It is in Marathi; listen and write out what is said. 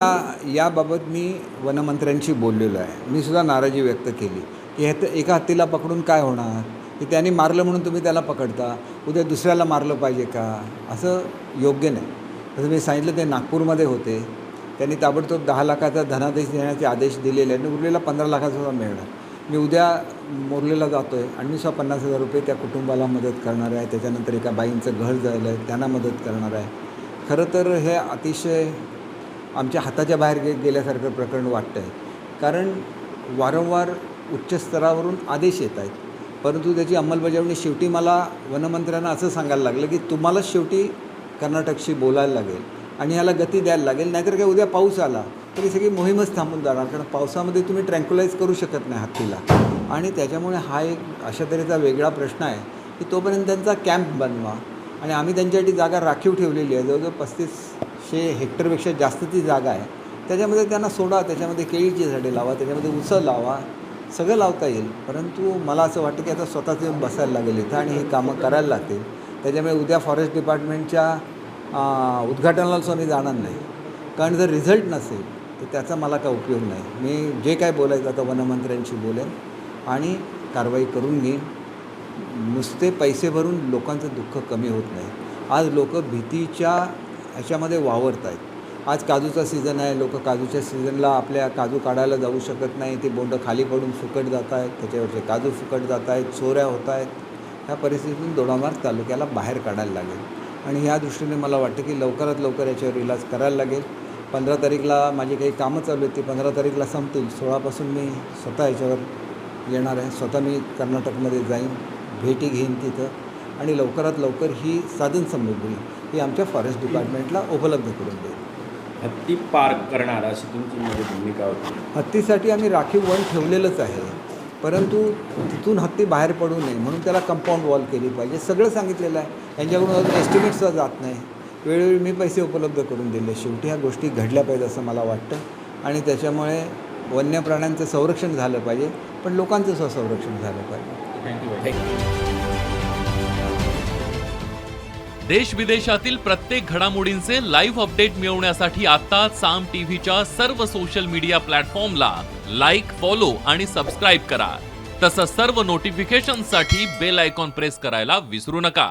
याबाबत मी वनमंत्र्यांशी बोललेलो आहे. मी सुद्धा नाराजी व्यक्त केली की एका हत्तीला पकडून काय होणार, की त्यांनी मारलं म्हणून तुम्ही त्याला पकडता, उद्या दुसऱ्याला मारलं पाहिजे का? असं योग्य नाही. तसं मी सांगितलं, ते नागपूरमध्ये होते, त्यांनी ताबडतोब 10 लाखाचा धनादेश देण्याचे आदेश दिलेले आहेत आणि उरलेला 15 लाखाचा सुद्धा मिळणार. मी उद्या मोर्लेला जातो आहे आणि मी सुद्धा 50,000 रुपये त्या कुटुंबाला मदत करणार आहे. त्याच्यानंतर एका बाईंचं घर झालं आहे, त्यांना मदत करणार आहे. खरं तर हे अतिशय आमच्या हाताच्या बाहेर गेल्यासारखं प्रकरण वाटतं आहे. कारण वारंवार उच्च स्तरावरून आदेश येत आहेत, परंतु त्याची अंमलबजावणी शेवटी मला वनमंत्र्यांना असं सांगायला लागलं की तुम्हालाच शेवटी कर्नाटकशी बोलायला लागेल आणि ह्याला गती द्यायला लागेल. नाहीतर काय उद्या पाऊस आला तरी सगळी मोहीमच थांबून जाणार, कारण पावसामध्ये तुम्ही ट्रँक्युलाइज करू शकत नाही हत्तीला. आणि त्याच्यामुळे हा एक अशा तऱ्हेचा वेगळा प्रश्न आहे की तोपर्यंत त्यांचा कॅम्प बनवा. आणि आम्ही त्यांच्यासाठी जागा राखीव ठेवलेली आहे, जवळजवळ 3500 हेक्टरपेक्षा जास्त ती जागा आहे. त्याच्यामध्ये त्यांना सोडा, त्याच्यामध्ये केळीची झाडे लावा, त्याच्यामध्ये उचं लावा, सगळं लावता येईल. परंतु मला असं वाटतं की आता स्वतःच येऊन बसायला लागेल इथं आणि हे कामं करायला लागतील. त्याच्यामुळे उद्या फॉरेस्ट डिपार्टमेंटच्या उद्घाटनाला सुद्धा मी जाणार नाही, कारण जर रिझल्ट नसेल तर त्याचा मला काय उपयोग नाही. मी जे काय बोलायचं आता वनमंत्र्यांशी बोलेन आणि कारवाई करून घेईन. नुसते पैसे भरून लोकांचं दुःख कमी होत नाही. आज लोक भीतीच्या ह्याच्यामध्ये वावरत आहेत. आज काजूचा सीझन आहे, लोक काजूच्या सीझनला आपल्या काजू काढायला जाऊ शकत नाही, ते बोंड खाली पडून फुकट जात आहेत, त्याच्यावरचे काजू फुकट जात आहेत, चोऱ्या होत आहेत. ह्या परिस्थितीतून दोडामार्ग तालुक्याला बाहेर काढायला लागेल आणि ह्या दृष्टीने मला वाटतं की लवकरात लवकर याच्यावर इलाज करायला लागेल. 15 तारीखला माझी काही कामं चालू आहेत, ती 15 तारीखला संपतील. 16पासून मी स्वतः याच्यावर येणार आहे. स्वतः मी कर्नाटकमध्ये जाईन, भेटी घेईन तिथं आणि लवकरात लवकर ही साधनसमृद्धी ही आमच्या फॉरेस्ट डिपार्टमेंटला उपलब्ध करून देईल. हत्ती पार करणार अशी तुमची माझी भूमिका होती. हत्तीसाठी आम्ही राखीव वन ठेवलेलंच आहे, परंतु तिथून हत्ती बाहेर पडू नये म्हणून त्याला कंपाऊंड वॉल केली पाहिजे. सगळं सांगितलेलं आहे. यांच्याकडून अजून एस्टिमेटसुद्धा जात नाही. वेळोवेळी मी पैसे उपलब्ध करून दिले. शेवटी ह्या गोष्टी घडल्या पाहिजे असं मला वाटतं आणि त्याच्यामुळे वन्य प्राण्यांचं संरक्षण झालं पाहिजे, पण लोकांचं सुद्धा संरक्षण झालं पाहिजे. थँक्यू. देश विदेशातील प्रत्येक घडामोडींचे लाईव्ह अपडेट मिळवण्यासाठी आता साम टीव्हीच्या सर्व सोशल मीडिया प्लॅटफॉर्मला लाईक, फॉलो आणि सबस्क्राईब करा. तसंच सर्व नोटिफिकेशनसाठी बेल आयकॉन प्रेस करायला विसरू नका.